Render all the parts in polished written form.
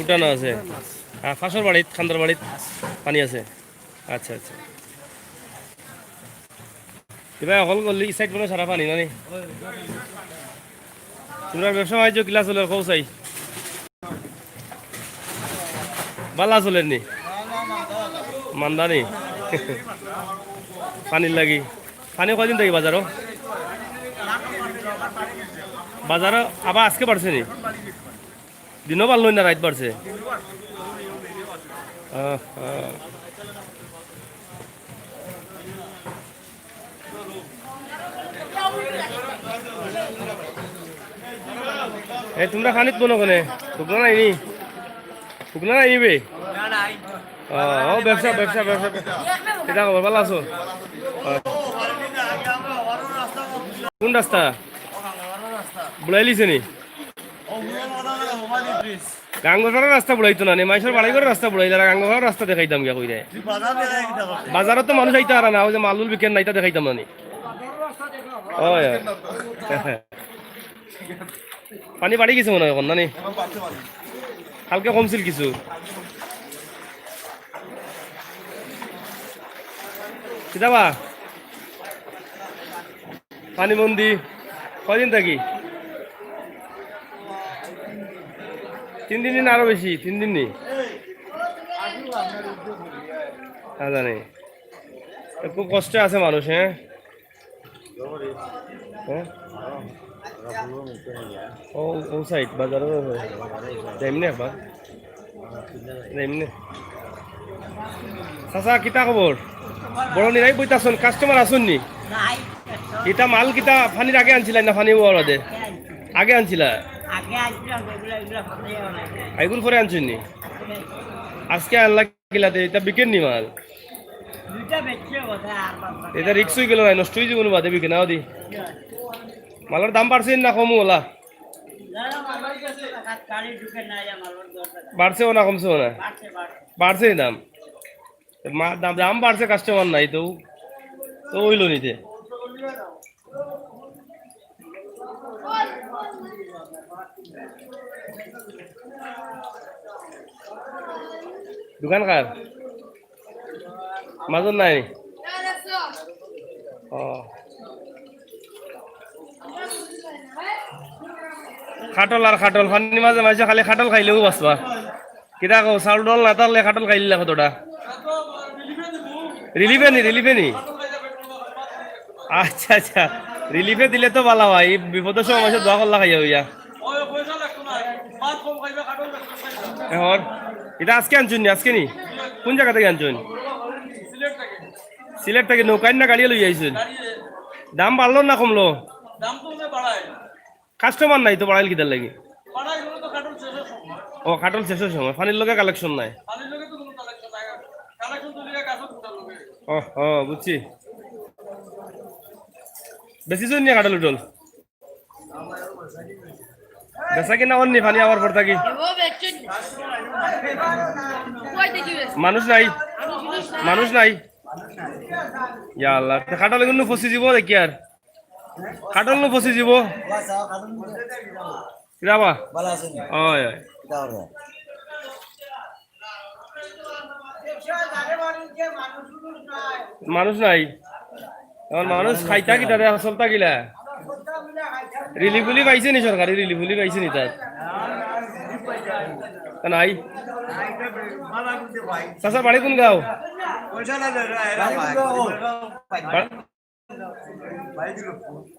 উঠানো আছে। ফাঁসর বাড়িত খান্দার বাড়িত পানি আছে। আচ্ছা আচ্ছা, কিবা অকল করলি সাইড মানে সারা পানি নানি। তোমরা ব্যবসা বাণিজ্য কিলা চলে কৌ চাই বালা চলেন নি মান্দা নি পানির লাগি। পানি কয়দিন থাকি বাজারও বাজারও আবার আজকে বাড়ছে নি? দিনও পারল না রাত বাড়ছে। এই তোমরা খানিত বলো কোনে শুকনো নাইনি? শুকনো নাই নিবে? ও ব্যবসা ব্যবসা ব্যবসা এটা খবর ভালো আছো? কোন রাস্তা বুড়াই লিছে নি? গাঙ্গোসারের রাস্তা বুড়াইতো না নি, মাইসের বাড়ি করে রাস্তা বুড়াই যারা গাঙ্গোসারের রাস্তা দেখাইতাম গিয়া কই দেয়। বাজারত তো মানুষ আইতে আর না, ওই যে মালুল বিকেন নাইতা দেখাইতাম না নি। ওই পানি বাড়ি গেছে মনে হয় এখন নানি, কালকে কমছিল কিছু। কিতাবা পানি বন্দি কয়দিন থাকি? 3 দিন আরো বেশি, 3 দিন নি জানি। খুব কষ্টে আছে মানুষ। হ্যাঁ হ্যাঁ ও ও সাইড বাজারও যাইমনে একবার যাইমনে। চাচা কিতা খবর? বড় নিরাই বইতাছন, কাস্টমার আসুন নি? ইটা মাল কিতা ফানির আগে আনছিলা না ফানি হওয়ার বাদে? আগে আনছিলা? এগুলো পরে আনছেন নি? আজকে আনলা কিলাতে এটা বিকেন নি মাল? এটা রিক্স হয়ে গেল না, নষ্ট হয়ে যাবো বাদে বিকে নাও দি। মালের দাম বাড়ছে না কমু ওলা? বাড়ছেও না কমছেও না? বাড়ছে দাম। দাম বাড়ছে, কাস্টমার নাই তো তো হইল নিতে। দোকান কার মাজত নাই? ও খাটল আর খাটল ফানি মাঝে মাঝে খালি খাটল খাইলেও বাঁচবা। কিতা কো চাউল ডল না তারলে খাটল খাইলে কতটা রিলিফে নি? রিলিফে নি? আচ্ছা আচ্ছা, রিলিফে দিলে তো ভালো হয়। বিপদের সময় মাসে দোয়া করলা খাইয়া হইয়া এখন। এটা আজকে আনছুন নি? আজকে নি? কোন জায়গা থেকে আনছুন? সিলেট থেকে? নৌকায় না গাড়িয়ে লই আইছুন? দাম বাড়লো না কমলো? কাস্টমার নাই তো বাড়াইল কিতার লাগি? ও খাটল শেষের সময় ফানির লগে কালেকশন নাই? ও ও বুঝছি। বেশি শুন নিয়ে কাটল উঠল বেচা কিনা অন্য ফানি আবার পর থাকি মানুষ নাই, মানুষ নাই। ইয়া আল্লাহ, খাটল কিন্তু ফসি যাব দেখি আর খাটল নু ফসি যাব কিরাবা। ওই মানুষ নাই এখন, মানুষ খাইতা কি তাদের চলতা গিলা? রিলিফুলি পাইছে নি? সরকারি রিলিফুলি পাইছে নি তার? নাই। চাচা বাড়ি কোন গাঁও?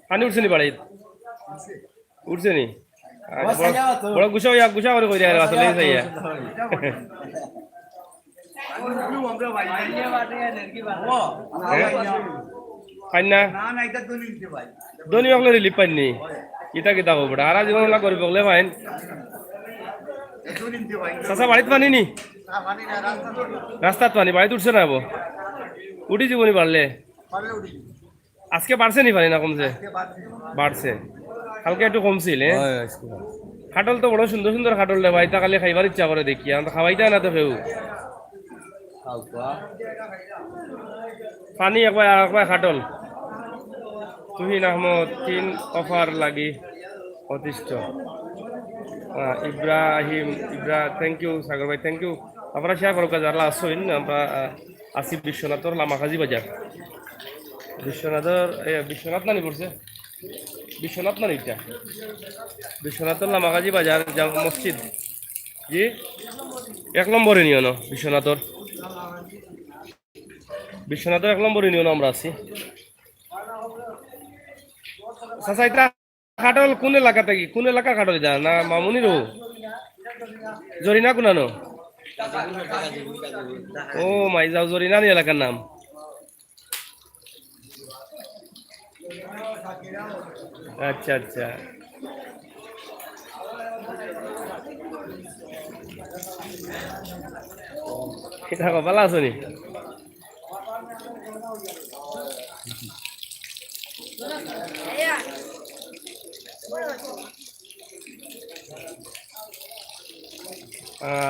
পানি উঠছে নি বাড়িত? উঠছে নি? বড় গুছা গুছা করে কই দেয় আসলে চাইয়া পাইন না ধনী হকলে রিলিফ পাইনি। কিতা কিতা হবো আর জীবন গরিব হকলে পাইন। চাচা বাড়িত পানি নি? রাস্তাত পানি, বাড়িতে উঠছে না? আবো উঠি জীবনী বাড়লে আজকে বাড়ছে নি পানি না কমছে? বাড়ছে, কালকে একটু কমছিল। খাটল তো বড় সুন্দর সুন্দর খাটল রে ভাই, তা কালি খাইবার ইচ্ছা করে দেখি, আমরা খাওয়াইতে না তো কেউ। পানি একবার একবার খাটল। তুহিন আহমদ 3 অফার লাগি অতিষ্ঠ। ইব্রাহিম থ্যাংক ইউ সাগর ভাই, থ্যাংক ইউ। আপনারা শেয়ার করুক যারা আসছেন। আমরা আসি বিশ্বনাথর লামাকাজি বাজার। বিশ্বনাথ নানি পড়ছে, বিশ্বনাথ নানি এটা বিশ্বনাথর লামাকাজি বাজার মসজিদ। জি, 1 নম্বর ইউনিয়ন বিশ্বনাথের 1 নম্বর ইউনিয়ন আমরা আছি। সাসাইতা খাটল কোন এলাকা থেকে, কোন এলাকা খাটল যা না মামুনির জরিনা কোনানো? ও মাই যাও, জরিনা নি এলাকার নাম। আচ্ছা আচ্ছা, এটা ভালো আছো নি?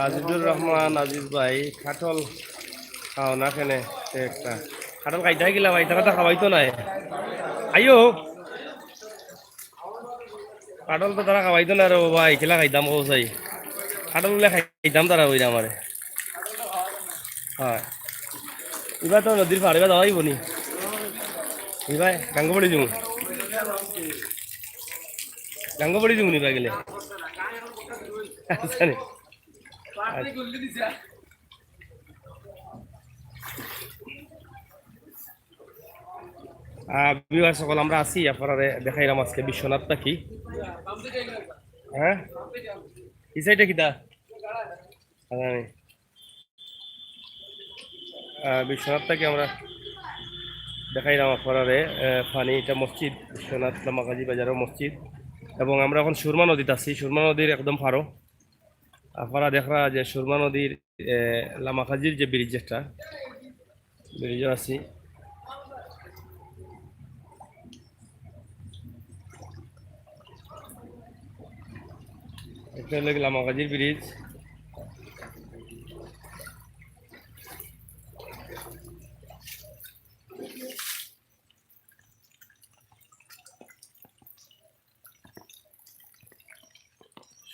আজিজুর রহমান আজিজ ভাই, খাটল খাও না কেনে? একটা খাটল খাইতে গেলা ভাই, তারা তো খাওয়াইতো নাই। আইও কাটল তো তারা খাওয়াইতো না রে ভাই, খেলা খাইতাম ও চাই কাটল বলে খাইতাম তারা ওই আমারে। হয় এবার তো নদীর পাড়ে বা যাওয়াই বনি ভাই, গাঙ্গবাড়ি যাবো, গাঙ্গবাড়ি যাবো নিবা গেলে। আচ্ছা নি। বিবার সকল আমরা আছি, আপনারা দেখাইলাম আজকে বিশ্বনাথটা কি। হ্যাঁ এই সাইডে কিতা বিশ্বনাথটাকে আমরা দেখাইলাম আপনারা। ফানি এটা মসজিদ, বিশ্বনাথ লামাকাজি বাজারের মসজিদ। এবং আমরা এখন সুরমা নদীতে আছি, সুরমা নদীর একদম পারো। আপনারা দেখরা যে সুরমা নদীর লামাকাজির যে ব্রিজ, একটা ব্রিজও আছি। এটা হলো লামাকাজির ব্রিজ।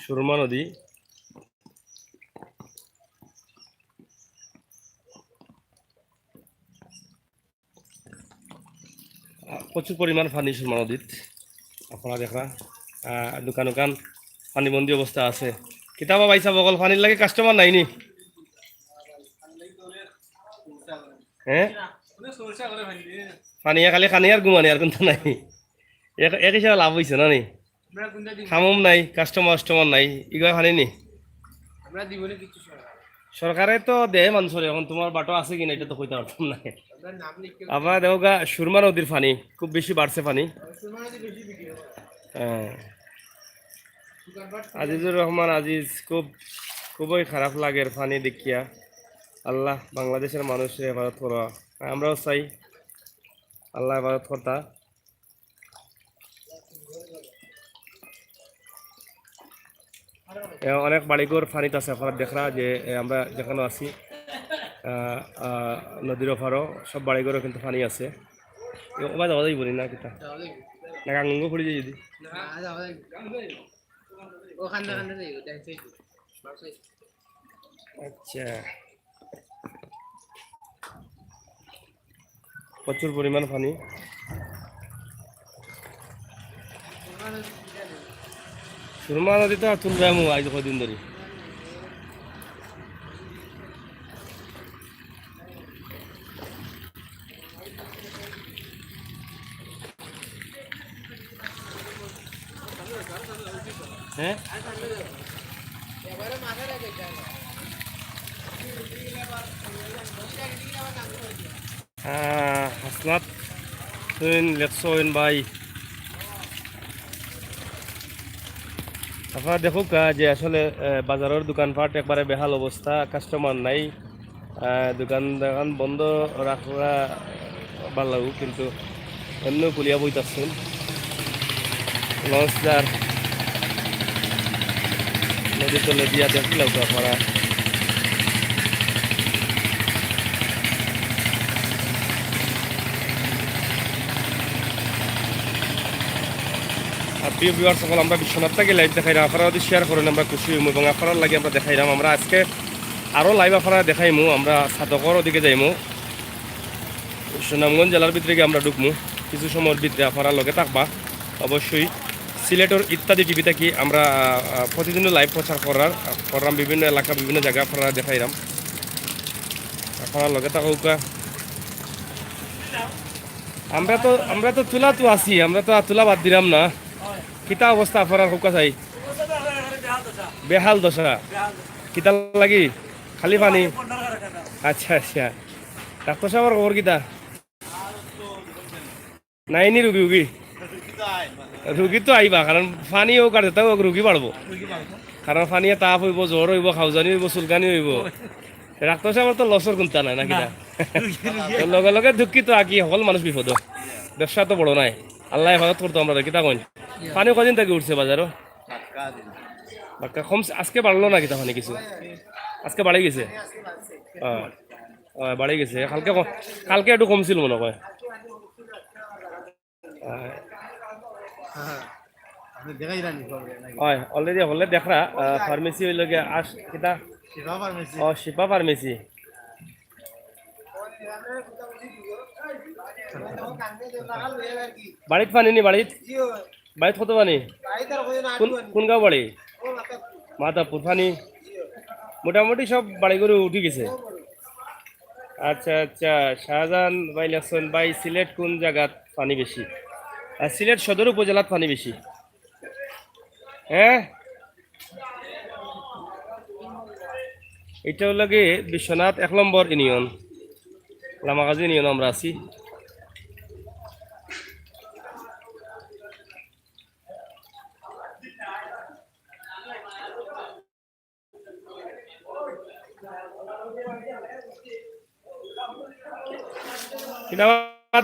সুরমা নদী প্রচুর পরিমাণ পানি সুরমা নদীত। আপনারা দেখা দোকান দোকান পানিবন্দি অবস্থা আছে। কিতাবা পাইছা বকল পানির লাগে কাস্টমার নাইনি? হ্যাঁ পানি খালি খানি আর ঘুমানি আর কিন্তু নাই। এক হিসাবে লাভ হয়েছে না নি? খামম নাই, কাস্টমার নাই, ইগুলা পানি নি সরকারে তো দেয় মানুষের। এখন তোমার বাটো আছে কিনা এটা তো কইতে পারতাম না। আপনারা দেখো গা সুরমা নদীর পানি খুব বেশি বাড়ছে পানি। হ্যাঁ আজিজুর রহমান আজিজ, খুবই খারাপ লাগে পানি দেখিয়া। আল্লাহ বাংলাদেশের মানুষের হেফাজত করা, আমরাও চাই আল্লাহ হেফাজত করতা। অনেক বাড়িঘর পানিতে আছে। আপনারা দেখরা যে আমরা যেখানে আছি নদীর ওপারও সব বাড়িঘরও কিন্তু পানি আছে। ওবা যাওয়া যাইব না কিতা না গাঙ্গ পড়ে যাই যদি। আচ্ছা প্রচুর পরিমাণ পানি। সুরমা নদীতে তুলবে আমি আজ কদিন ধরে। হ্যাঁ হাসনাত লেখসইন ভাই, আপনারা দেখুক যে আসলে বাজারের দোকানপাট একবারে বেহাল অবস্থা, কাস্টমার নাই। দোকান বন্ধ রাখা ভালো, কিন্তু এমনিও পুলিয়া বইতাছেন লঞ্চদার নদী তলে দিয়া দেখলাম তো আপনারা। প্রিয় ভিউয়ার সকল, আমরা বিশ্বনাথ থেকে লাইভ দেখাইলাম, আপনারা যদি শেয়ার করেন আমরা খুশি হইমু এবং আপনার লাগে আমরা দেখাইলাম। আমরা আজকে আরও লাইভ আপনারা দেখাইমু, আমরা সাতকর ওদিকে যাইমু, সুনামগঞ্জ জেলার ভিতরে গিয়ে আমরা ঢুকমু। কিছু সময়ের ভিতরে আপনারা লগে থাকবা অবশ্যই। সিলেটের ইত্যাদি টিভি থেকে আমরা প্রতিদিনও লাইভ প্রচার করলাম বিভিন্ন এলাকা বিভিন্ন জায়গা আপনারা দেখাইলাম, আপনারা লগে থাকুকা। আমরা তো তুলা তো আছি, আমরা তো আর তুলা বাদ দিলাম না। কিতা অবস্থা আপনার হুকা চাই? বেহাল দশা। কিতা লাগি? খালি পানি? আচ্ছা আচ্ছা। ডাক্তার সাহেবের খবর কিতা? নাইনি রুগী উগী? রুগী তো আইবা, কারণ পানি ও কাটে তাও রুগী বাড়বো, কারণ পানিয়ে তাপ হইব, জ্বর হইব, খাউজানি হইব, চুলকানি হইব। ডাক্তার সাহেবের তো লসর কোনটা নাই না কিনা? লগে লগে দুঃখিত আঁকি সকল মানুষ বিপদ। ব্যবসা তো বড় নাই, আল্লাহ হেফাজত করতো আমরা। কিতা কইন? পানি কদিন থেকে উঠছে বাজারও? কম আজকে বাড়লো না কিতা পানি কিছু? আজকে বাড়ি গেছে? বাড়ি গেছে। কালকে একটু কমছিল মনে হয়। হয় অলরেডি হলে দেখরা ফার্মেসি হইল গিয়ে আস কিতা শিপা ফার্মেসি। বাড়িত পানি নি? বাড়িত কত পানি? কোন গাঁও বাড়ি? মাতাপুর। পানি মোটামুটি সব বাড়ি করে উঠে গেছে। আচ্ছা আচ্ছা। শাহজাহান ভাই লেখছেন, ভাই সিলেট কোন জায়গাত পানি বেশি? সিলেট সদর উপজেলাত পানি বেশি। হ্যাঁ, এটা হলো গিয়ে বিশ্বনাথ 1 নম্বর ইউনিয়ন, লামাগাজী ইউনিয়ন আমরা আছি।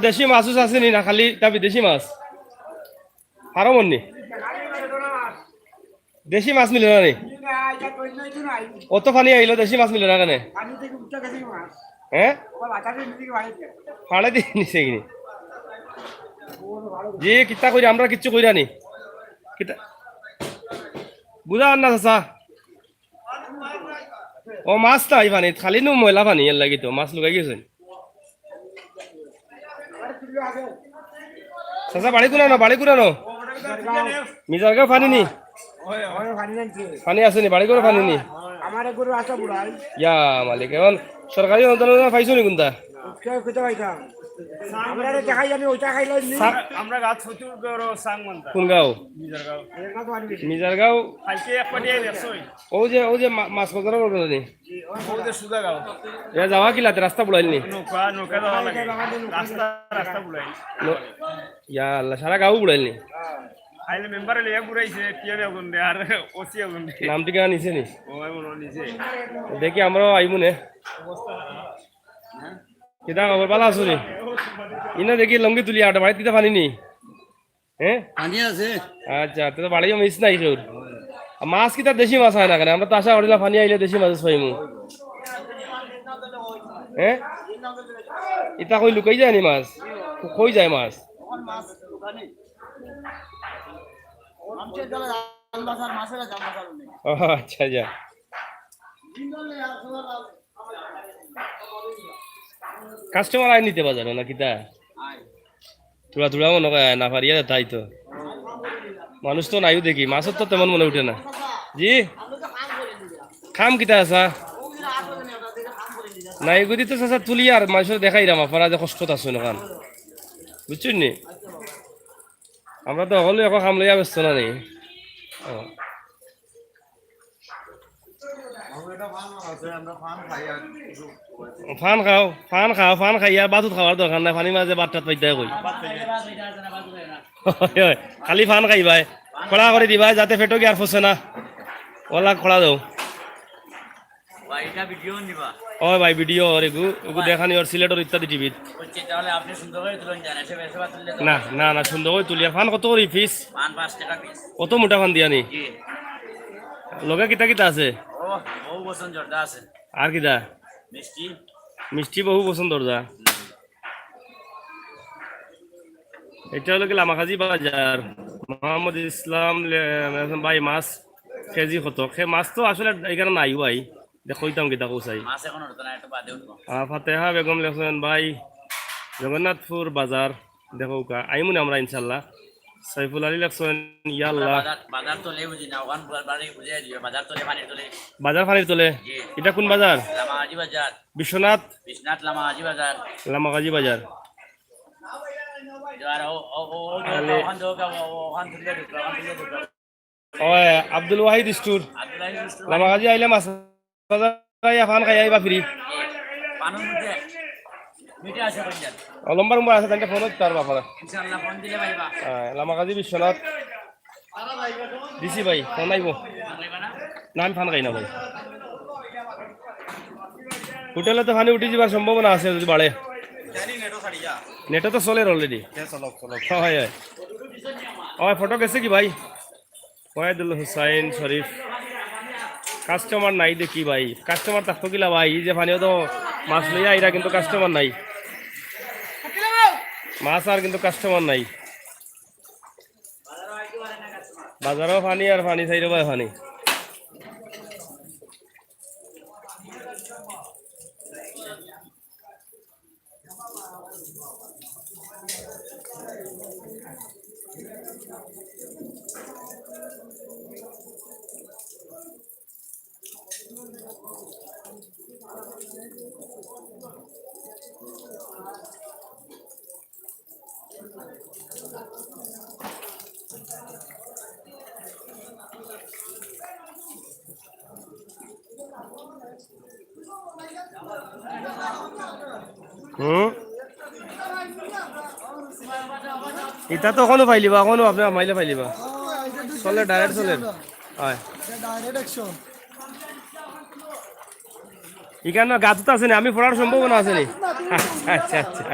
দেশি মাছ আছে নি না খালি তা বিদেশি মাছ? আরো মনে দেশি মাছ মিলে না নি? অত পানি আইলো দেশি মাছ মিলে না কেন? হ্যাঁ, ফাড়ে দিয়ে নিছে কিনি? জি কিতা কইরা আমরা কিচ্ছু কইরা নি কিতা বুঝা না চাচা? ও মাছ তাই পানি খালি নো ময়লা পানি এর লাগি তো মাছ লুকাই গেছে। চাচা বাড়ি কুরানো? বাড়ি কুরানো? মিজারগাঁও পানি নি? পানি আছে নি? বাড়ি করে পানি নি? ইয়া মালিক, এখন সরকারি অনুদান পাইছো নি কোনটা? কোন গাঁও? মিজারগাঁও। ও যে মাছ বাজার নি যাওয়া কিলাতে রাস্তা বুড়াইল নি? ইয়া আল্লাহ, সারা গাঁও বুড়াইল নি? নাম ঠিকানা নিছে নি? দেখি আমরাও আইমু নে। কিতা খবর? ভালো আছো নি? ইনা দেখি লঙ্গি তুলি আটা বাড়িতে দিতে পানি নি? হ্যাঁ পানি আছে। আচ্ছা, তো বাড়িও মিস নাই তোর। মাছ কিতা দেশি মাছ হয় না কেন? আমরা তো আশা করিলাম পানি আইলে দেশি মাছ পাইমু। হ্যাঁ, ইতা কই লুকাই যায় নি মাছ? কই যায় মাছ? আচ্ছা যা। কাস্টমার আই নিতে বাজারে না কিতা? তুলা তুলা মনে হয় না পারিয়া তাই তো মানুষ তো নাইও দেখি, মাছের তো তেমন মনে উঠে না। জি খাম কিতা আসা নাই গদি তো চাচা তুলি আর মানুষের দেখাই রাম আপনারা যে কষ্টত আছো না কান বুঝছেন নি? আমরা তো হলে এখন খাম লইয়া ব্যস্ত না নেই। ফান খাও ফান খাইয়া বাতুত খাওয়ার দরকার নাই, পানি মাঝে বাট্টাত পাইতে কই খালি ফান খাইবাই, খোলা করে দিবাই যাতে পেটো কি আর ফসে না। ওলা খোলা দাও ও ভাই ভিডিও এগু দেখানি ওর সিলেটের ইত্যাদি টিভিত। না না না সুন্দর করে তুলিয়া। ফান কত করে পিস? কত মোটা ফান দিয়া নি? লগে কিতা কিতা আছে? আর কিতা? মিষ্টি বহু পছন্দর যা। এটা হলো কি লামাখাজি বাজার। মোহাম্মদ ইসলাম ভাই মাছ কেজি কত সে মাছ তো আসলে এখানে নাই ভাই দেখইতাম কিতা কৌসাই ফাতেহা বেগম লেখছেন ভাই জগন্নাথপুর বাজার দেখো কা আইমুন আমরা ইনশাল্লাহ সাইফুল আলী লেখছেন ইয়াল্লাহ বাজার তলে বুঝি না ওখান বাড়ি বুঝে দিও বাজার তলে পানির তলে বাজার ফানির তোলে এটা কোন বাজার লামাজি বাজার বিশ্বনাথ বিশ্বনাথ লামাজি বাজার লামাগাজী বাজার আর ওখান থেকে ওখান তুলে ঢুকলো ওখান তুলে ঢুকলো ওই আব্দুল ওয়াহিদ স্টোর লামাগাজী আইলে মাছ বাজার ফান খাই আইবা ফ্রি পানুর মধ্যে মিটে আছে বলছেন লম্বা লম্বা আছে তাকে ফোন তার বাপারা ইনশাআল্লাহ ফোন দিলে পাইবা লামাগাজী বিশ্বনাথ দিছি ভাই ফোন আইব না আমি ফান খাই না ভাই হোটেলে তো ফানি উঠে যাবার সম্ভাবনা আছে যদি বাড়ে নেটও তো চলে অলরেডি হয় হয় হয় ফটো গেছে কি ভাই ওয়াহিদুল হুসাইন শরীফ কাস্টমার নাই দেখি ভাই কাস্টমার থাকতো কিলা ভাই এই যে ফানিও তো মাছ লইয়া এরা কিন্তু কাস্টমার নাই মাছ আর কিন্তু কাস্টমার নাই বাজারও ফানি আর ফানি সাইডও ভাই ফানি ইটা তো এখনো পাইলিবা এখনো আপনি মাইলে পাইলিবা চলে ডাইরেক্ট চলে হয় এখানে গাছ আছে না আমি পড়ার সম্ভাবনা আছে নি আচ্ছা আচ্ছা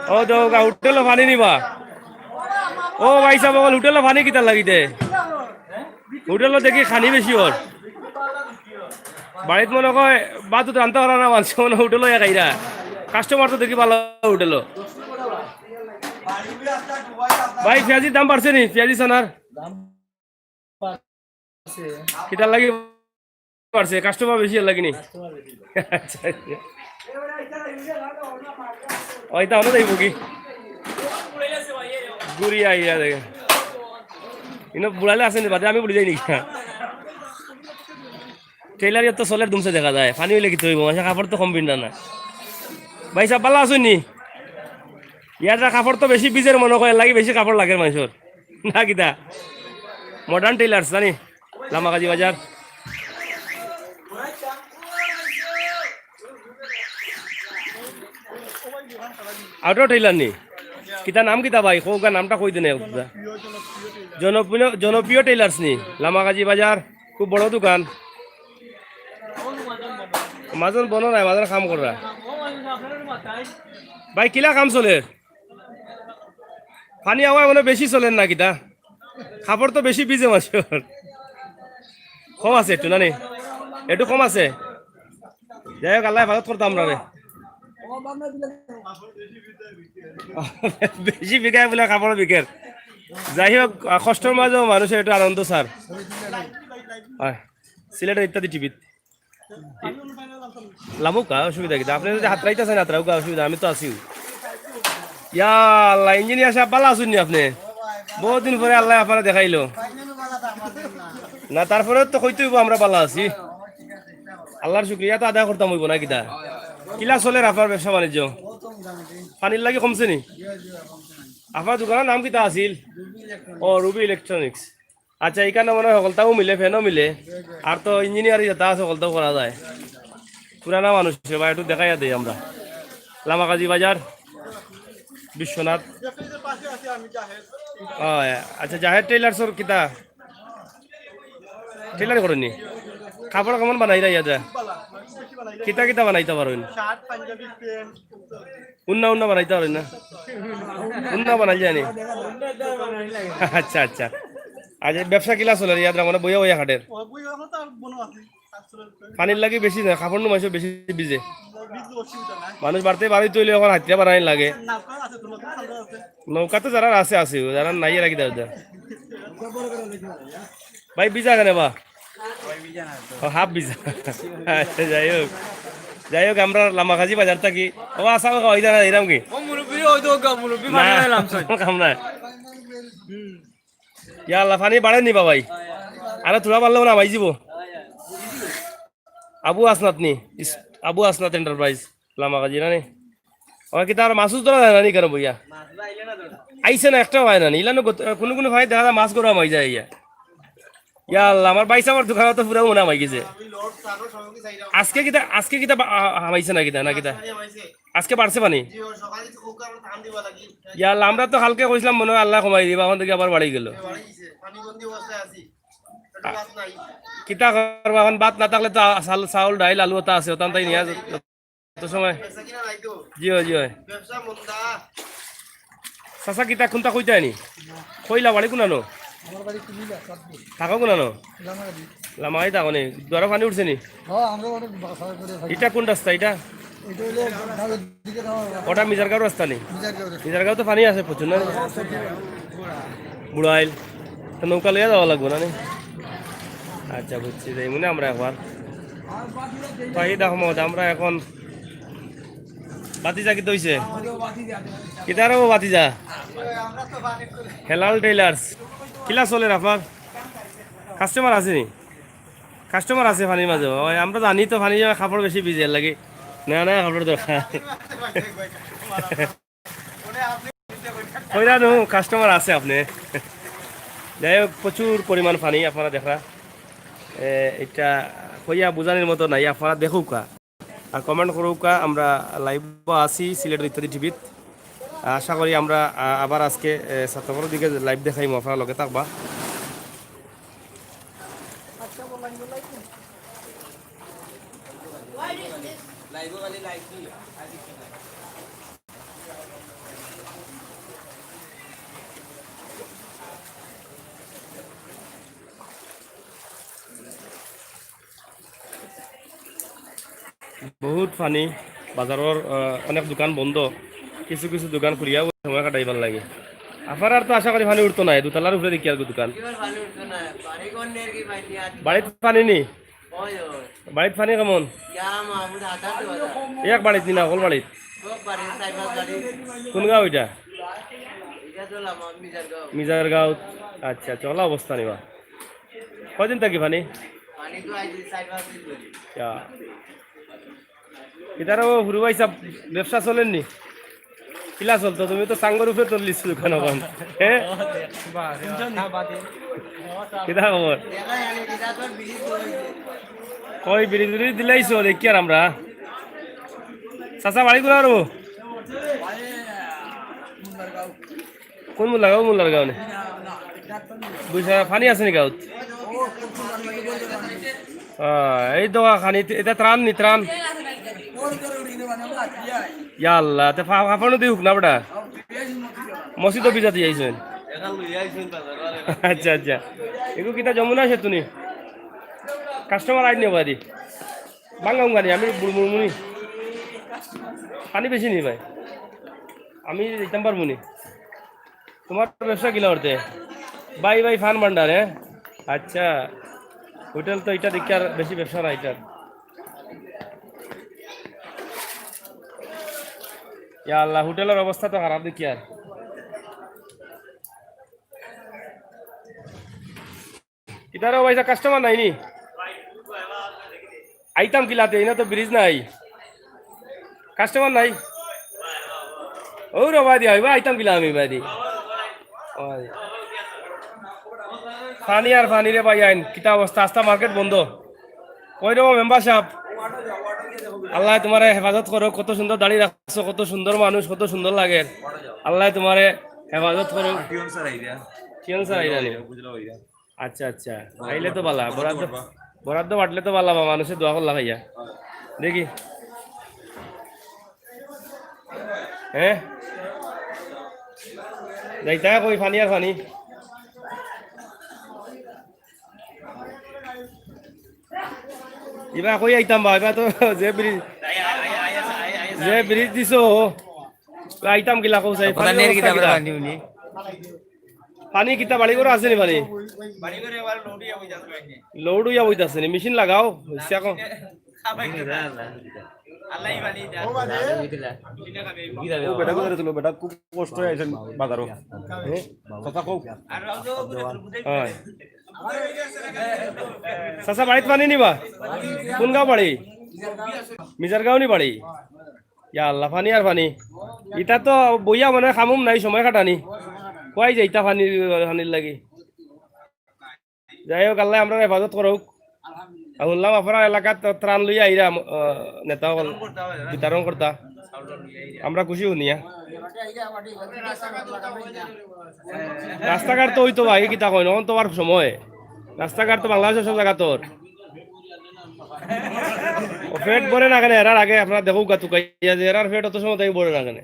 ও তো হোটেল পানি নিবা ও ভাই সাহেব হোটেল পানি কিতা লাগিতে হোটেল দেখি খানি বেশি ওর বাড়িত মনে কয় বাতো রান্তা করা না মানছে মনে হোটেল খাইরা কাস্টমার তো দেখি ভালো হোটেল ভাই পেঁয়াজির দাম বাড়ছে নি পেঁয়াজি সোনার কিতার লাগি বাড়ছে কাস্টমার বেশি লাগিনি আচ্ছা ওই তাহলে দেখব কি গুড়ি আইয়া দেখে ইনো বুড়ালে আসেনি বাদে আমি বুড়ি যাই নাকি টেইলার তো সোলের দুমছে দেখা যায় পানি হইলে কি তৈব মাসে কাপড় তো কম পিন্ডা না ভাই সাহেব ভালো আছো নি ইয়ার কাপড় তো বেশি বীজের মনে করে লাগে বেশি কাপড় লাগে মানুষের না কিতা মডার্ন টেইলার্স জানি লামাগাজী বাজার আউটার টেইলার নি কিতা নাম কিতা ভাই কোকা নামটা কই দেনে জনপ্রিয় টেইলার্স নি লামাগাজী বাজার খুব বড় দোকান মাজন বনো নাই মাজন কাম করা ভাই কিলা কাম চলে পানি আওয়া মানে বেশি চলেন না কিতা কাপড় তো বেশি ভিজে মাছের কম আছে একটু নানি একটু কম আছে যাই হোক আল্লাহ ভারত করতাম আমরা বেশি বিকায় বলে কাপড় বিকের যাই হোক কষ্টের মাঝেও মানুষের একটু আনন্দ স্যার হয় সিলেটের ইত্যাদি টিভিত লামুক অসুবিধা কিন্তু আপনি যদি হাত রাইতেছেন হাত রাখুক অসুবিধা আমি তো আছি ইয়া আল্লাহ ইঞ্জিনিয়ার সাহেব ভালো আছেন নি আপনি বহুত দিন পরে আল্লাহ আপনারা দেখাইলো না তারপরে তো কইতেই আমরা ভালো আছি আল্লাহর শুক্রিয়া তো আদায় করতাম হইব না কিতা কিলা চলে আপনার ব্যবসা বাণিজ্য পানির লাগে কমছে নি আপনার দোকানের নাম কিতা আছিল ও রুবি ইলেকট্রনিক্স আচ্ছা এইখানে মনে হয় সকলটাও মিলে ফ্যানও মিলে আর তো ইঞ্জিনিয়ারিং যেটা আছে সকলটাও করা যায় পুরানা মানুষ বা একটু দেখাইয়া দিই আমরা লামাকাজি বাজার বিশ্বনাথ আচ্ছা জাহের টেইলার্সর কিতা টেইলার করেনি কাপড় কেমন বানাই যা কিতা কিতা বানাইতে পারেন উন্না উন্না বানাইতে পারেন না উন্না বানাই জানি আচ্ছা আচ্ছা আজ ব্যবসা কিলা চলে ইয়াদ মানে বইয়া বইয়া হাটের পানির লাগি বেশি না কাপড় নুমাইছো বেশি ভিজে মানুষ বাড়তে বাড়ি তৈলে এখন হাতিয়া বাড়াই লাগে নৌকা তো যারা আছে আছে যারা নাই রাখি দাও ভাই ভিজা কেন বা হাফ ভিজা আচ্ছা, যাই হোক আমরা লামাখাজি বাজার থাকি ও আসা ওই জানা এরাম কি কাম নাই ইয়া আল্লাহ পানি বাড়ে নি ভাই আরে তোরা পারলেও না ভাই যাব আবু আসনাত নি আবু আসনাত এন্টারপ্রাইজ লামাখাজি না নি ওরা কি তার মাসুস ধরা যায় না নি কেন বইয়া আইসে না একটাও হয় না নি ইলানো কোনো কোনো ভাই দেখা যায় মাছ গরম হয়ে যায় ইয়া আল্লাহ আমার বাইসা আমার দোকানে তো পুরো মনে হয় গেছে আজকে কিতা হামাইছে না কিতা না কিতা আজকে বাড়ছে পানি ইয়া আল্লাহ আমরা তো হালকা কইছিলাম মনে হয় আল্লাহ কমাই দিবা এখন থেকে আবার বাড়ি গেল কিতা করবা এখন বাত না থাকলে তো চাউল ডাইল আলু ওটা আছে ওটান তাই নিয়ে তো সময় জিও জিও চাচা কিতা কোনটা কইতাই নি কইলা বাড়ি কোনানো থাকো কোনানো লামাই থাকো নি দুয়ারা পানি উঠছে নি এটা কোন রাস্তা এটা ওটা মিজারগাঁও রাস্তা নি মিজারগাঁও তো পানি আছে প্রচুর না বুড়াইল তো নৌকা লইয়া যাওয়া লাগবো না নি আচ্ছা বুঝছি যাই মনে আমরা একবার তাই দেখো আমরা এখন বাতিজা কি দইছে কিতার বাতিজা হেলাল টেইলার্স কিলা চলে আপনার কাস্টমার আছে নি কাস্টমার আছে পানির মাঝে ওই আমরা জানি তো পানি কাপড় বেশি ভিজে লাগে না না কাপড় দরকার ওই জানো কাস্টমার আছে আপনি যাই হোক প্রচুর পরিমাণ পানি আপনারা দেখা এটা কইয়া বোঝানোর মতো নাই আপনারা দেখুকা আর কমেন্ট করুকা আমরা লাইভ আছি সিলেটের ইত্যাদি টিভিত আশা করি আমরা আবার আজকে সাতটার দিকে লাইভ দেখাইম আপনারা লগে থাকবা বহুত পানি বাজারের অনেক দোকান বন্ধ কিছু কিছু দোকান খুলিয়া সময় কাটাইবার লাগে আপনার তো আশা করি পানি উঠতো না দুতলার উপরে দেখি আর দোকান বাড়িতে পানি নি বাড়িতে পানি কেমন এক বাড়িত না হল বাড়িত কোন গাঁও এটা মিজার গাঁও আচ্ছা চলা অবস্থা নিবা কদিন থাকি পানি এটারও হুরুবাই সাহ ব্যবসা চলেননি কিলা চলতো তুমি তো সাঙ্গর উপরে তুললিস দোকান ওখান হ্যাঁ কিতা খবর কই বিড়ি বিড়ি দিলাইছো দেখি আর আমরা চাচা বাড়ি কোন আর কোন মুল্লার গাঁও নে বুঝা পানি আছে নি গাঁত এই তো খানি এটা ত্রাণ নি ত্রাণ ইয়া আল্লাহ তে ফাফানো দিউক না বড়া মসজিদ বিজাতি আইছেন আচ্ছা আচ্ছা এগু কিতা যমুনা আছে তুমি কাস্টমার আইনি বাদি বাঙ্গাম গানি আমি বুড়মুড়মুনি পানি বেশি নি ভাই আমি যেতাম পারবুনি তোমার ব্যবসা কিলা করতে বাই বাই ফান ভান্ডার হ্যাঁ আচ্ছা হোটেল তো এটা দেখি আর বেশি ব্যবসা না এটার ইয়া আল্লাহ হোটেলের অবস্থা তো খারাপ দেখি আর ইতারও পয়সা কাস্টমার নাই নি আইতাম কিলাতে এনে তো ব্রিজ নাই কাস্টমার নাই ও রে বাদি আইবা আইতাম কিলা আমি বাদি পানি আর পানি রে ভাই আইন কিতা অবস্থা আস্তা মার্কেট বন্ধ কই রকম মেম্বার সাহেব আল্লাহ তোমারে হেফাজত করো কত সুন্দর দাড়ি রাখছো কত সুন্দর মানুষ কত সুন্দর লাগে আল্লাহ তোমারে হেফাজত করো কিয়ন স্যার আইরা আচ্ছা আচ্ছা আইলে তো বালা বরাদ্দ বাটলে তো বালা বা মানুষের দোয়া করলা ভাইয়া দেখি হ্যাঁ যাইতা কই পানি আর পানি এবার কই আইতাম বা এবার তো যে ব্রিজ দিছো আইতাম গিলা কৌ চাই পানি কিতা বাড়ি করে আছে নি পানি লোড হইয়া বইতাছে নি মেশিন লাগাও হইছে এখন বেটা করে তুলো বেটা খুব কষ্ট হয়ে আছেন বাজারও কথা কও হয় চাচা বাড়িত পানি নিবা কোন গাঁও বাড়ি মিজার গাঁও নি বাড়ি ইয়া আল্লাহ পানি আর পানি ইটা তো বইয়া মানে খামুম নাই সময় কাটানি কয় যাইতা পানি পানির লাগি যাই হোক আল্লাহ আমরা হেফাজত করুক শুনলাম আপনার এলাকাত ত্রাণ লইয়া আইরা নেতা বিতরণ করতা আমরা খুশি শুনিয়া রাস্তাঘাট তো ওই তো ভাই কিতা কয় নখন তোমার সময় রাস্তাঘাট তো বাংলাদেশের সব জায়গা তোর ফেট ভরে না কেন এরার আগে আপনারা দেখুক গা তুকাইয়া যে এরার ফেট অত সময় তাই ভরে না কেন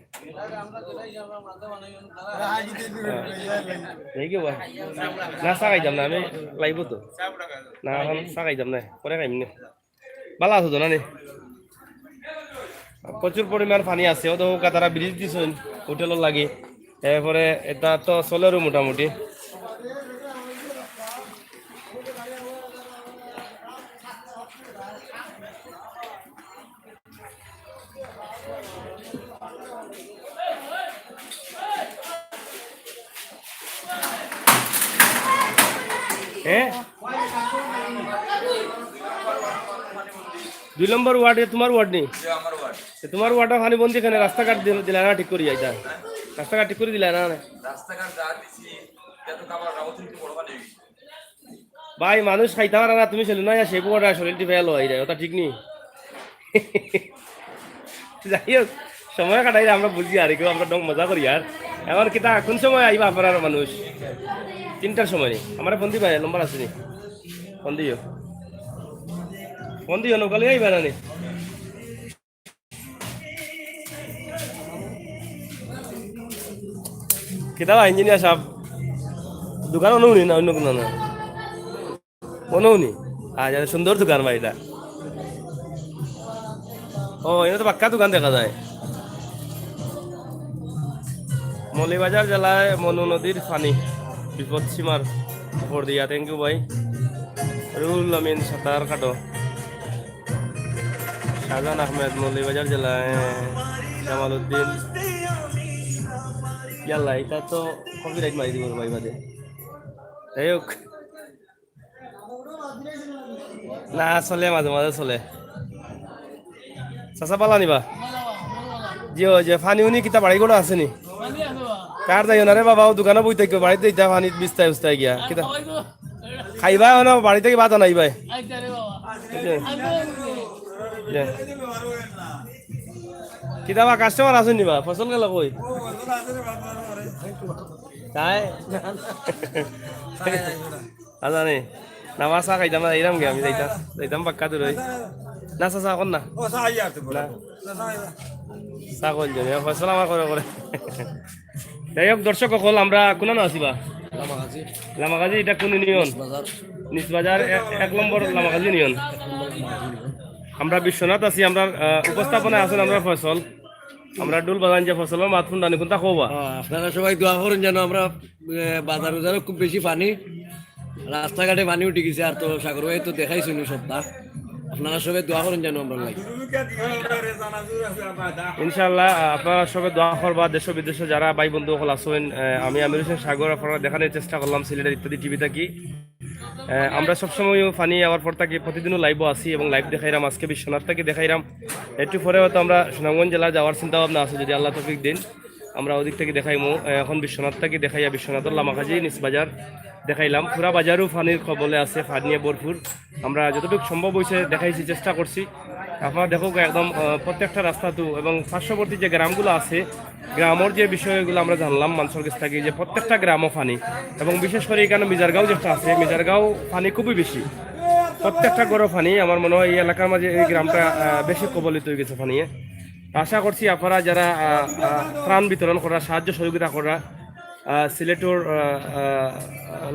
না চা খাইতাম না আমি লাগবো তো না এখন চা খাইতাম না পরে খাইম না ভালো আছো তো না নি প্রচুর পরিমাণ পানি আছে ও তো তারা ব্রিজ দিছেন হোটেলের লাগে এরপরে এটা তো চলেরও মোটামুটি দুই নম্বর ওয়ার্ডে তোমার ওয়ার্ড নেই তোমার ওয়ার্ডে পানি বন্দি এখানে রাস্তাঘাট দিলা না ঠিক করি যাইতা রাস্তাঘাট ঠিক করে দিলা না ভাই মানুষ খাইতে পারে না তুমি ছিল না সে ওয়ার্ডে শরীরটি ফেলো আই ওটা ঠিক নেই যাই হোক সময় কাটাই আমরা বুঝি আর কেউ আমরা ডং মজা করি আর এখন কিতা কোন সময় আইবা আপনার মানুষ 3টার সময় নেই আমার ফোন দিবা নম্বর আছে নি ফোন দিও নকালে আইবা না নি কিতাবা ইঞ্জিনিয়ার সাহেব দোকান অনুনি না অন্য কোনো না অনুনি আজ সুন্দর দোকান ভাই এটা ও এটা তো পাক্কা দোকান দেখা যায় মৌলিবাজার জেলায় মনু নদীর পানি বিপদ সীমার উপর দিয়া থ্যাংক ইউ ভাই রুল আমিন সাঁতার কাটো শাহজাহান আহমেদ মৌলিবাজার জেলায় জামাল উদ্দিন ইয়াল্লা এটা তো কপিরাইট মারি দিব ভাই বাদে যাই হোক না চলে মাঝে মাঝে চলে চাচা পালা নিবা জিও যে ফানি উনি কিতা বাড়ি করে আছে নি কার যাই না রে বাবা দোকানে বই থাকবে বাড়িতে ইটা পানিত বিস্তায় উস্তায় গিয়া কিতা খাইবা না বাড়ি থেকে ভাত আনাই ভাই কিতাবা কাস্টমার আছেন নিবা ফসল গেল কই তাই আজানি নামা চা খাইতাম না যাইতাম গে আমি যাইতাম পাক্কা দূর না চা চা কর না চা কল যাবে ফসল আমার করে করে যাই হোক দর্শক সকল আমরা কোন আছিবা লামাগাজি এটা কোন ইউনিয়ন নিসবাজার 1 নম্বর লামাগাজি ইউনিয়ন আমরা বিশ্বনাথ আছি আমরা উপস্থাপনায় আছেন আমরা ফসল আমরা ডুল বাগান যে ফসলের মাত ফুন্ডানি কোনটা খোবা আপনারা সবাই দোয়া করেন যেন আমরা বাজার বাজারে খুব বেশি পানি রাস্তাঘাটে পানি উঠে গেছে আর তো সাগর ভাই তো দেখাইছি সপ্তাহ আপনারা সবাই দোয়া করেন যেন আমরা লাগে ইনশাআল্লাহ আপনারা সবাই দোয়া করবা দেশ বিদেশে যারা ভাই বন্ধু সকল আছেন আমি আমির হোসেন সাগর আপনারা দেখানোর চেষ্টা করলাম সিলেটের ইত্যাদি টিভি থাকি আমরা সবসময় পানি আবার পর থাকি প্রতিদিনও লাইভও আছি এবং লাইভ দেখাইলাম আজকে বিশ্বনাথ থেকে দেখাইলাম একটু পরে হয়তো আমরা সুনামগঞ্জ জেলা যাওয়ার চিন্তা ভাবনা আছে যদি আল্লাহ তৌফিক দিন আমরা ওদিক থেকে দেখাইমু এখন বিশ্বনাথ থেকে দেখাইয়া বিশ্বনাথের লামাকাজি নিসবাজার দেখাইলাম পুরা বাজারও পানির কবলে আছে পানি ভরপুর আমরা যতটুকু সম্ভব হয়েছে দেখাইছি চেষ্টা করছি আপনারা দেখো একদম প্রত্যেকটা রাস্তাতো এবং পার্শ্ববর্তী যে গ্রামগুলো আছে গ্রামের যে বিষয়গুলো আমরা জানলাম মানুষের কাছ থেকে যে প্রত্যেকটা গ্রামও পানি এবং বিশেষ করে এখানে মিজারগাঁও যেটা আছে মিজারগাঁও পানি খুবই বেশি প্রত্যেকটা গড় পানি আমার মনে হয় এই এলাকার মাঝে এই গ্রামটা বেশি কবলিত হয়ে গেছে পানিয়ে আশা করছি আপনারা যারা ত্রাণ বিতরণ করা সাহায্য সহযোগিতা করা সিলেটর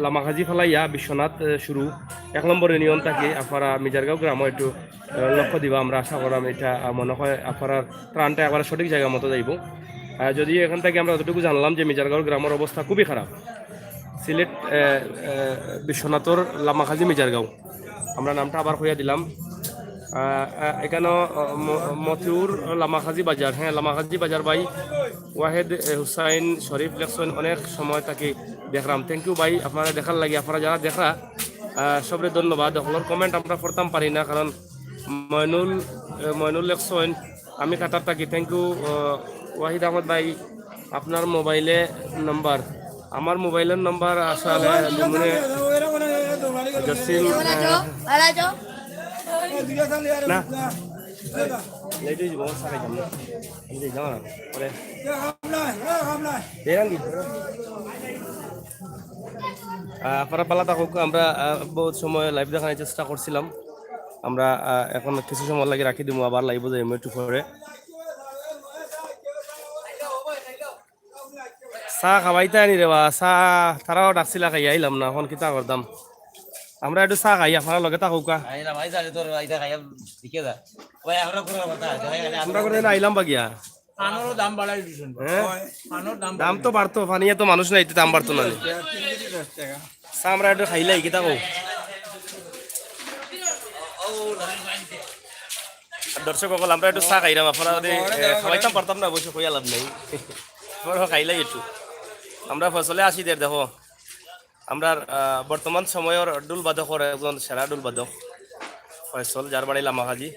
লামাখাজি ফালাইয়া বিশ্বনাথ শুরু 1 নম্বর ইউনিয়ন থাকি আপনারা মিজারগাঁও গ্রামও একটু লক্ষ্য দিবা আমরা আশা করাম এটা মনে হয় আপনার ত্রাণটা একবার সঠিক জায়গা মতো যাইব যদি এখান থেকে আমরা যতটুকু জানলাম যে মিজারগাঁও গ্রামের অবস্থা খুবই খারাপ সিলেট বিশ্বনাথর লামাখাজি মিজারগাঁও আমরা নামটা আবার হইয়া দিলাম এখানেও মতিউর লামাখাজি বাজার হ্যাঁ লামাখাজি বাজার ভাই ওয়াহেদ হুসাইন শরীফ লেখছেন অনেক সময় তাকে দেখলাম থ্যাংক ইউ ভাই আপনারা দেখার লাগে আপনারা যারা দেখা সবরে ধন্যবাদ সকলের কমেন্ট আমরা পড়তাম পারি না কারণ ময়নুল লেখছেন আমি কাটার থাকি থ্যাংক ইউ ওয়াহিদ আহমদ ভাই আপনার মোবাইলে নাম্বার আমার মোবাইলের নাম্বার আসলে মানে জসিম না লেটুই যাব সাকাই যাম না আমি যাও না পরে বেরাঙ্গি আপনারা পালা থাকুক আমরা বহুত সময় লাইভ দেখানোর চেষ্টা করছিলাম আমরা এখন কিছু সময় লাগে রাখি দিব আবার লাইভ যাই একটু পরে চাহ খাবাইতে আনি রে বা চাহ তারাও ডাকছিলা খাই আইলাম না এখন কিতা করতাম আমরা একটু চাহ খাই আপনারা লগে থাকুকা আমরা করে আইলাম বাগিয়া দাম তো বাড়তো পানিয়ে তো মানুষ নাই দাম বাড়তো না চাহ আমরা একটু খাইলাই কিতা কও দর্শক সকল আমরা একটু চাহ খাইলাম আপনারা যদি খাওয়াইতাম পারতাম না অবশ্য কইয়া লাভ নাই খাইলাই একটু আমরা ফসলে আসি দের দেখো আমরা বর্তমান সময়ের ডুল বাদকর একজন সেরা ডুল বাদক ফয়সল যার বাড়ি লামাখাজি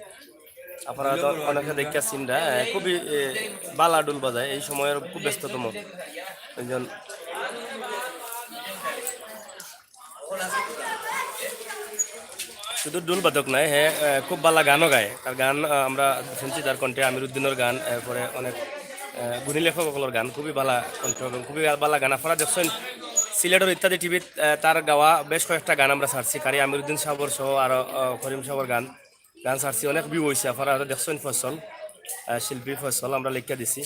আপনারা তো অনেকে দেখা চিন্তা খুবই বালা ডুল বাজায় এই সময়ের খুব ব্যস্ততম একজন শুধু ডুল বাদক নাই হ্যাঁ খুব বালা গানও গায় তার গান আমরা শুনছি তার কণ্ঠে আমিরুদ্দিনের গান এরপরে অনেক গুণী লেখকসকলের গান খুবই বালা কণ্ঠ এবং খুবই বালা গান আপনারা দেখছেন সিলেটের ইত্যাদি টিভিত তার গাওয়া বেশ কয়েকটা গান আমরা ছাড়ছি কারি আমিরুদ্দিন সাহর সহ আরও করিম সাহর গান ছাড়ছি অনেক ভিউ হয়েছে আপনারা দেখছেন ফসল শিল্পী ফসল আমরা লিখিয়া দিছি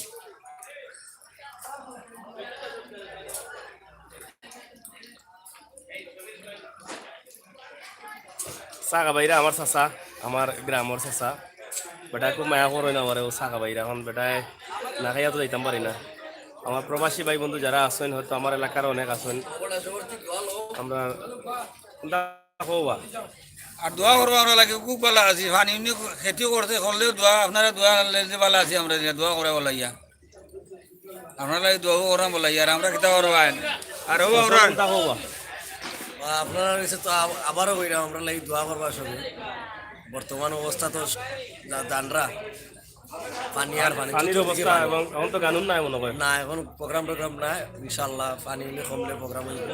চাকা বাইরা আমার চাচা আমার গ্রামের চাচা বেটা খুব মায়া করে না পারে ও চাকা বাইরা এখন বেটায় না খাইয়া তো যাইতাম পারি না আমার প্রবাসী ভাই বন্ধু যারা আছেন হয়তো আমার এলাকার অনেক আছেন আমরা আর দোয়া করবো আমরা লাগে খুব ভালো আছি পানি খেতিও করতে করলেও দোয়া আপনারা দোয়া লেগে ভালো আছি আমরা দোয়া করে বলাইয়া আপনারা লাগে দোয়াও করা বলাইয়া আর আমরা খেতে করবো আর হবো আমরা আপনারা কাছে তো আবারও কইরা আমরা লাগি দোয়া করবা সবে বর্তমান অবস্থা তো দানরা পানি আর পানি পানির অবস্থা এবং এখন তো গানুন নাই মনে হয় না এখন প্রোগ্রাম নাই ইনশাআল্লাহ পানি কমলে প্রোগ্রাম হইব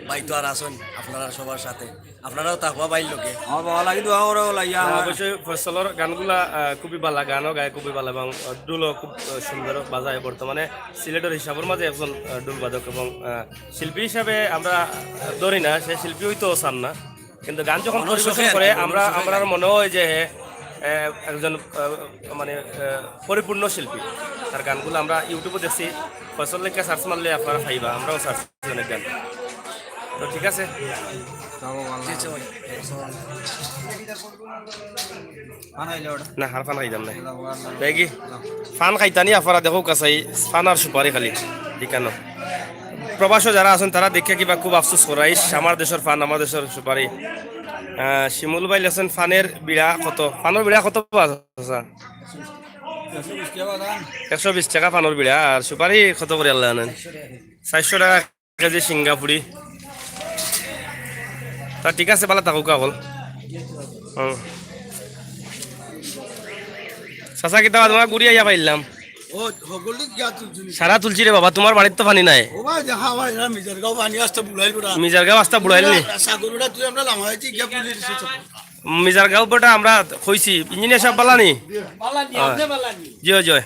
বাইতো আর আসুন আপনারা সবার সাথে আপনারাও থাকবা বাইর লোকে আমার বাবা লাগে দোয়া করে বলাইয়া অবশ্যই ফসলের গানগুলা খুবই ভালো গানও গায় খুবই ভালো এবং ডুলও খুব সুন্দর বাজায় বর্তমানে সিলেটের হিসাবের মাঝে একজন ডুল বাদক এবং শিল্পী হিসাবে আমরা ধরি না সে শিল্পী হইতেও চান না কিন্তু গান যখন পরিবেশন করে আমরা মনে হয় যে একজন মানে পরিপূর্ণ শিল্পী তার গানগুলো আমরা ইউটিউবে দেখছি ফসল লেখা সার্চ মারলে আপনারা পাইবা আমরাও সার্চ করছি অনেক গান তো ঠিক আছে না হার ফান খাইতাম না দেখি ফান খাইতানি আপনারা দেখো কাছাই ফান আর সুপারি খালি ঠিকানো প্রবাসী যারা আছেন তারা দেখে কিবা খুব আফসোস করাই আমার দেশের ফান আমার দেশের সুপারি শিমুল ভাই লেছেন ফানের বিড়া কত ফানের বিড়া কত 120 টাকা ফানের বিড়া আর সুপারি কত করে আল্লাহ জানেন 400 টাকা কেজি সিঙ্গাপুরি তা ঠিক আছে ভালো থাকুক হল চাচা কিতা তোমার ঘুরি আইয়া পাইলাম সারা তুলছি রে বাবা তোমার বাড়ির তো পানি নাই মিজারগাঁও রাস্তা বুড়াইল নি মিজারগাঁও বটা আমরা কইছি ইঞ্জিনিয়ার সাহেব বালানি জয় জয়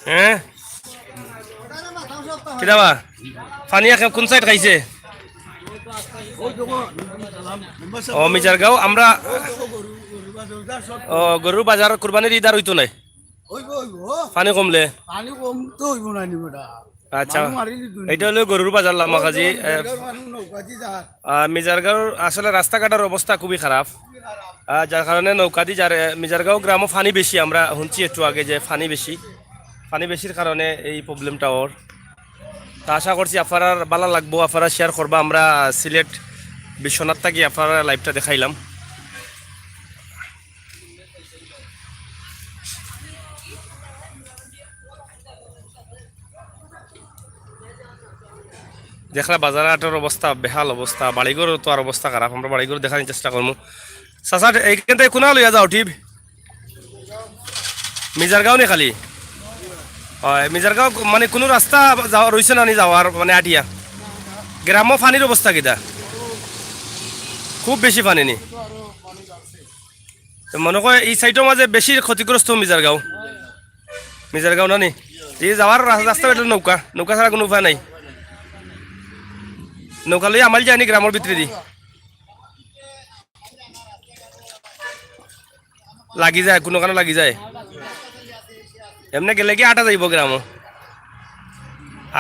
হ্যাঁ কিতাবা পানি কোন সাইড খাইছে ও মিজারগাঁও আমরা ও গরুর বাজার কুরবানির ঈদ আর হইতো নাই পানি কমলে পানি কম তো হইব না নি বেটা আচ্ছা এটা হলো গরুর বাজার লামাকাজি নৌকাজি যা মিজারগাঁওর আসলে রাস্তাঘাটের অবস্থা খুবই খারাপ যার কারণে নৌকাদি যার মিজারগাঁও গ্রামও ফানি বেশি আমরা শুনছি একটু আগে যে ফানি বেশির কারণে এই প্রবলেমটা ওর তা আশা করছি আপনারা ভালো লাগবো আপনারা শেয়ার করবা আমরা সিলেট বিশ্বনাথ থাকি আপনারা লাইভটা দেখাইলাম দেখলা বাজার হাটের অবস্থা বেহাল অবস্থা বাড়িঘর তো আর অবস্থা খারাপ আমরা বাড়িঘর দেখানোর চেষ্টা করবো চাচা এইখান থেকে কোনা লইয়া যাও ঠিক মিজারগাঁও নে খালি হয় মিজারগাঁও মানে কোনো রাস্তা যাওয়া রয়েছে না নি যাওয়ার মানে আটিয়া গ্রাম্য পানির অবস্থা কিটা খুব বেশি পানি নি তো মনে হয় এই সাইডের মাঝে বেশি ক্ষতিগ্রস্ত মিজারগাঁও না নি এই যাওয়ার রাস্তা এটা নৌকা ছাড়া কোনো উপায় নাই নৌকা লই আমাল যায়নি গ্রামের ভিতরে দি লাগি যায় কোনো কারণে লাগি যায় এমনি গেলে কি আটা যাইব গ্রামও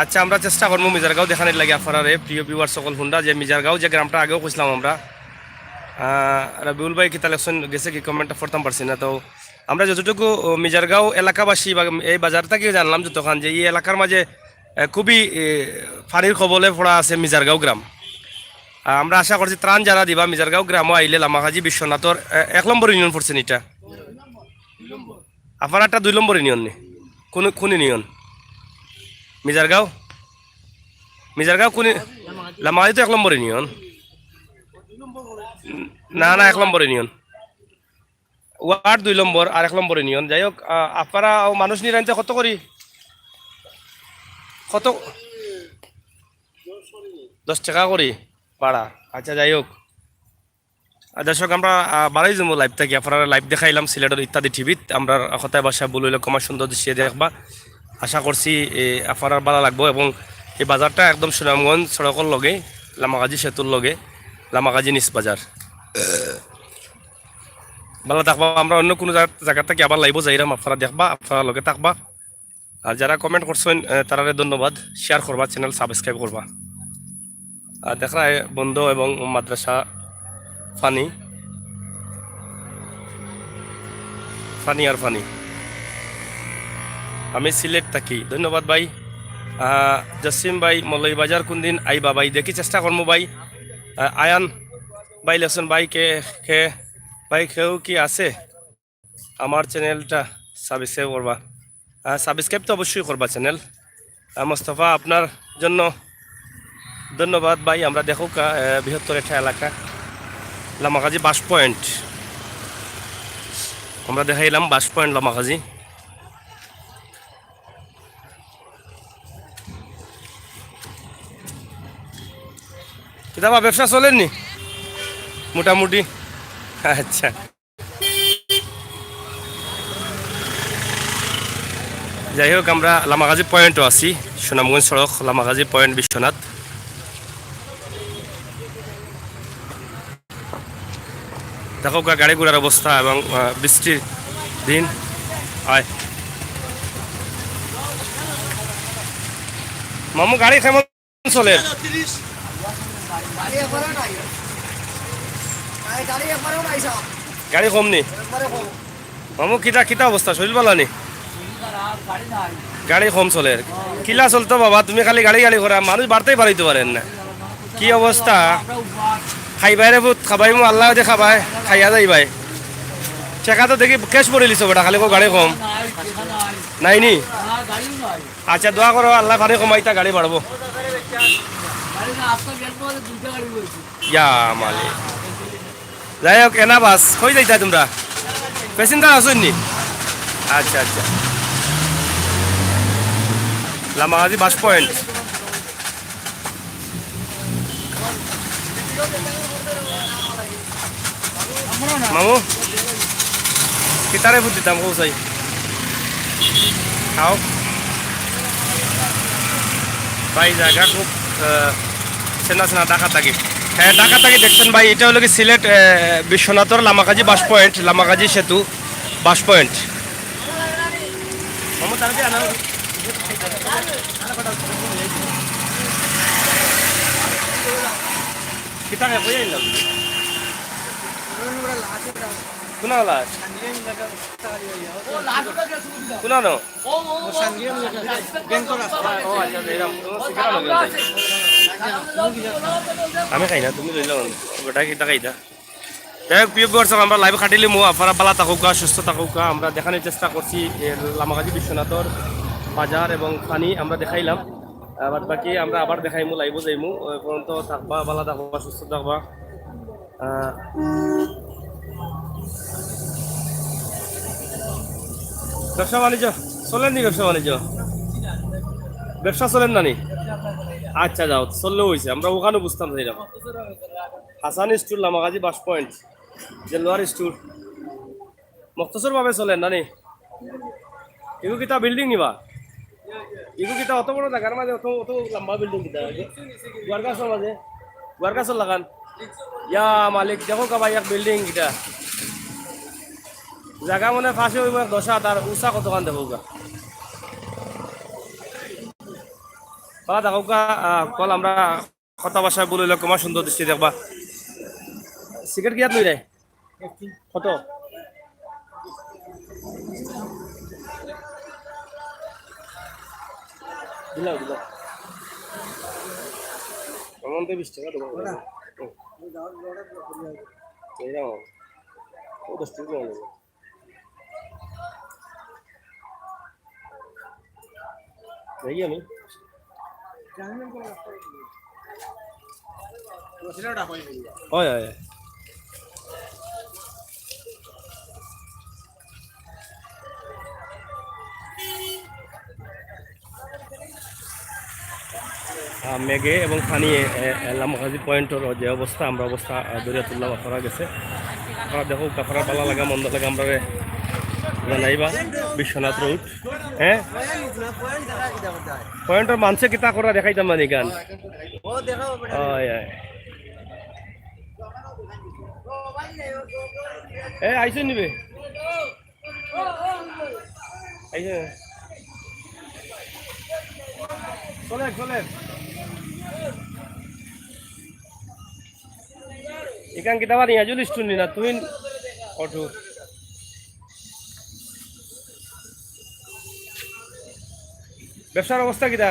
আচ্ছা আমরা চেষ্টা করবো মিজারগাঁও দেখানোর লাগে আপনারা প্রিয় ভিউয়ার সকল হুন্ডা যে মিজারগাঁও যে গ্রামটা আগেও কইছিলাম আমরা রবিউল ভাই কি কালেকশন গেছে কি কমেন্টটা পড়তাম পারছি না তো আমরা যতটুকু মিজারগাঁও এলাকাবাসী বা এই বাজার থেকে জানলাম যতক্ষণ যে এই এলাকার মাঝে খুবই ফানির কবলে পড়া আছে মিজারগাঁও গ্রাম আমরা আশা করছি ত্রাণ যারা দিবা মিজারগাঁও গ্রামও আইলে লামাকাজি বিশ্বনাথর 1 নম্বর ইউনিয়ন পড়ছেন এটা আপনার একটা 2 নম্বর ইউনিয়ন নেই কোন ইউনিয়ন মিজারগাঁও কোন লামাকাজি তো 1 নম্বর ইউনিয়ন না 1 নম্বর ইউনিয়ন ওয়ার্ড 2 নম্বর আর 1 নম্বর ইউনিয়ন যাই হোক আপনারা মানুষ নিরানতে কত করি কত 10 টাকা করি ভাড়া আচ্ছা যাই হোক দর্শক আমরা বাড়াই যাবো লাইভ থাকি আপনারা লাইভ দেখাইলাম সিলেটের ইত্যাদি টিভিত আমরা কথায় বাসা বললে কমার সুন্দর দৃশ্য দেখবা আশা করছি আপনার ভালো লাগবো এবং এই বাজারটা একদম সুনামগঞ্জ সড়কের লগে লামাকাজি সেতুর লগে লামাকাজি নিচ বাজার ভালো থাকবা আমরা অন্য কোনো জায়গা থেকে আবার লাইভ যাইরাম আপনারা দেখবা আপনারা লগে থাকবা আর যারা কমেন্ট করছেন তারা ধন্যবাদ শেয়ার করবা চ্যানেল সাবস্ক্রাইব করবা আর দেখা বন্ধ এবং মাদ্রাসা ফানি আর ফানি আমি সিলেট থাকি ধন্যবাদ ভাই জসিম ভাই মলই বাজার কোন দিন আইবা ভাই দেখি চেষ্টা করবো ভাই আয়ান ভাই লেসন ভাই কে ভাই কেউ কি আছে আমার চ্যানেলটা সাবস্ক্রাইব করবা সাবস্ক্রাইব তো অবশ্যই করবা চ্যানেল মোস্তফা আপনার জন্য ধন্যবাদ ভাই আমরা দেখো বৃহত্তর একটা এলাকা লামাকাজি বাস পয়েন্ট আমরা দেখাইলাম বাস পয়েন্ট লামাকাজি কিতাবা ব্যবসা চলেননি মোটামুটি আচ্ছা যাই হোক আমরা লামাকাজি পয়েন্টও আছি সুনামগঞ্জ সড়ক লামাকাজি পয়েন্ট বিশ্বনাথ দেখো গাড়ি ঘোড়ার অবস্থা এবং বৃষ্টির দিন হয় মামু গাড়ি কেমন চলে গাড়ি কম নি মামু কিতা অবস্থা শরীর ভালো নি গাড়ি কম চলে কিলা চলতো বাবা তুমি খালি গাড়ি করা মানুষ বাড়তেই পারিতে পারেন না কি অবস্থা খাইবাই রে বুত খাবাই মো আল্লাহ দে খাবাই খাইয়া যাই ভাই চেকা তো দেখি কেশ পড়ে লিছো বেটা খালি গাড়ি কম নাই নি আচ্ছা দোয়া করো আল্লাহ পানি কমাইতা গাড়ি বাড়বো ইয়া মালি যাই হোক এনা বাস কই যাইতা তোমরা প্যাসেঞ্জার আসুন নি আচ্ছা আচ্ছা লামাকাজি বাস পয়েন্ট মামু কিতারে ফুট দিতাম কৌসাই খাও ভাই জায়গা খুব চেনা ঢাকা থাকি হ্যাঁ ঢাকা থাকি দেখছেন ভাই এটা হলো কি সিলেট বিশ্বনাথর লামাকাজি বাস পয়েন্ট লামাকাজি সেতু বাস পয়েন্ট কিতা কই আইলাম কোনা লাস কোনা নো ও আচ্ছা এরকম আমি খাই না তুমি লই লাও গোটা কিতা খাইতা যাই প্রিয় দর্শক আমরা লাইভ খাটিলে মো আপনারা ভালো থাকুক সুস্থ থাকুক আমরা দেখানোর চেষ্টা করছি লামাগাজী বিশ্বনাথর বাজার এবং পানি আমরা দেখাইলাম বাদ বাকি আমরা আবার দেখাইমু লাইভ যাইমু পর্যন্ত থাকবা ভালো থাকবা সুস্থ থাকবা ব্যবসা বাণিজ্য চলেন নি ব্যবসা চলেন না নি আচ্ছা যাও চললেও হয়েছে আমরা ওখানে বুঝতাম যাইলাম হাসান স্টুল লামাগাজী বাস পয়েন্ট জেলোয়ার স্টুল মক্তসর ভাবে চলেন না নি এগু কিতা বিল্ডিং নিবা এগু কিতা অত বড় জায়গার মাঝে অত অত লম্বা বিল্ডিং কিতা গুয়ারগাছর মাঝে গুয়ারগাছর লাগান ইয়া মালিক দেখো কাবা এক বিল্ডিং কিতা জায়গা মানে ফাঁসে হইব 10 আর উঁচা কতখান দেখো গা পালা দেখো গা কল আমরা কথা ভাষায় বলিলে কমা সুন্দর দৃষ্টি দেখবা সিগারেট কিয়াত লই রে কত দিলাও কেমন তো 20 টাকা দেবো এইরাও ও 10 টাকা নেব দেখি আমি হয় হয় মেঘে এবং পানি লামাগাজী পয়েন্টের যে অবস্থা আমরা অবস্থা দরিয়া তুললাম আপনারা গেছে আপনারা দেখো আপনারা ভালো লাগা মন্দ লাগা আমরা জানাইবা বিশ্বনাথ রোড হ্যাঁ পয়েন্টের মানুষে কিতা করা দেখাইতাম মানে গান আইসে নিবে আইসে চলে ikan kita mah tinggal julis tuh natuin aduh ব্যবসার অবস্থা কিটা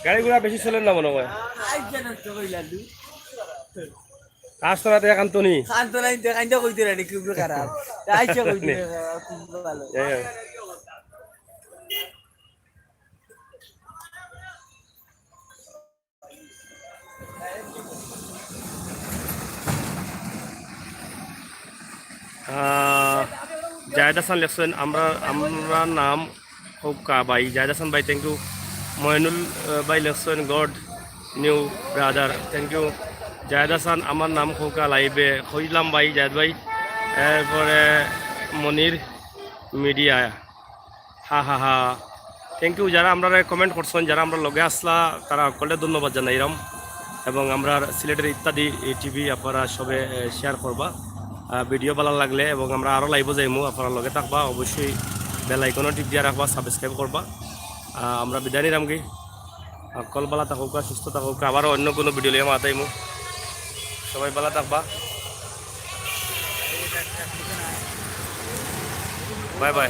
গাড়ি ঘোড়া বেশি চলেন না মনে হয় রাস্তাতে কান্তনি কইতে রানি কি খারাপ আইছে কইতে ভালো জায়দ হাসান লেখছেন আমরা নাম হোকা ভাই জায়দ হাসান ভাই থ্যাংক ইউ ময়নুল ভাই লেখছেন গড new brother thank you Zayed Hasan আমার নাম হোকা লাইভে হইলাম ভাই জায়দ ভাই এরপরে মনির মিডিয়া হা থ্যাংক ইউ যারা আমরা কমেন্ট করছেন যারা আমরা লগে আসলা তারা সকলে ধন্যবাদ জানাইলাম এবং আমরা সিলেটের ইত্যাদি টিভি আপনারা সবে শেয়ার করবা ভিডিও ভালো লাগলে এবং আমরা আরও লাইভ যাইমু আপনার লগে থাকবা অবশ্যই বেল আইকনও টিপ দিয়ে রাখবা সাবস্ক্রাইব করবা আমরা বিদায় নিলাম কি কল ভালো থাকুক সুস্থ থাকুক আবারও অন্য কোনো ভিডিও লিয়ে মাতাইমু সবাই ভালো থাকবা বাই বাই